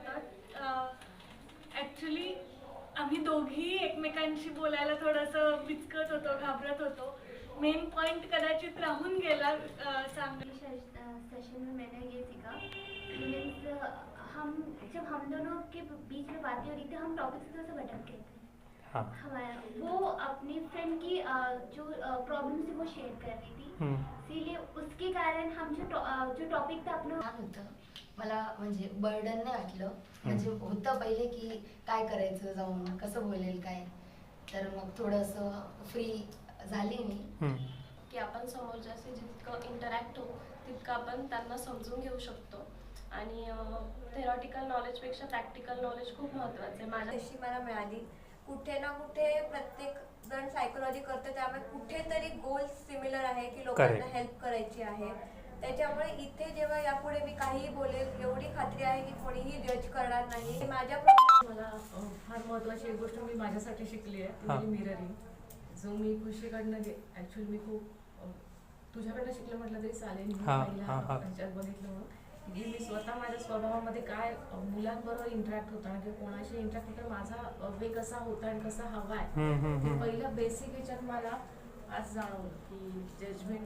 होतं. ॲक्च्युली आम्ही दोघी एकमेकांशी बोलायला थोडंसं बिचकत होतो, घाबरत होतो. मेन पॉइंट कदाचित राहून गेला सेशन में मैंने ये सीखा मीन्स हम जब हम दोनों के बीच में बातें हो रही थी हम टॉपिक से थोड़ा सा भटक गए थे. हाँ. हमारा वो अपनी फ्रेंड की जो प्रॉब्लम थी वो शेयर कर रही थी, इसीलिए उसके कारण हम जो टॉपिक था अपना छान होतं. मला म्हणजे बर्डन नाही वाटलं. म्हणजे होतं पहिले की काय करायचं, जाऊन कसं बोलेल काय, तर मग थोडंसं फ्री झाली मी. की आपण समोरच्याशी जितकं इंटरॅक्ट होऊ तितकं आपण त्यांना समजून घेऊ शकतो. आणि थेरॉटिकल नॉलेजपेक्षा प्रॅक्टिकल नॉलेज खूप महत्त्वाचं आहे. माझ्या तशी मला मिळाली. कुठे ना कुठे प्रत्येक जण सायकोलॉजी करते, त्यामुळे कुठेतरी गोल सिमिलर आहे की लोकांना हेल्प करायची आहे. त्याच्यामुळे इथे जेव्हा यापुढे मी काहीही बोलेल एवढी खात्री आहे की कोणीही जज करणार नाही. माझ्या मला फार महत्त्वाची एक गोष्ट मी माझ्यासाठी शिकली आहे, ती म्हणजे मिररिंग. जो मी खुशीकडनं ॲक्च्युली मी खूप तुझ्याकडनं शिकलं म्हटलं तरी चालेल. मी पहिल्या ह्याच्यात बघितलं म्हणून की मी स्वतः माझ्या स्वभावामध्ये काय मुलांबरोबर इंटरॅक्ट होताना किंवा कोणाशी इंटरॅक्ट होताना माझा वे कसा होता आणि कसा हवा आहे, पहिलं बेसिक ह्याच्यात मला आज जाणवलं की जजमेंट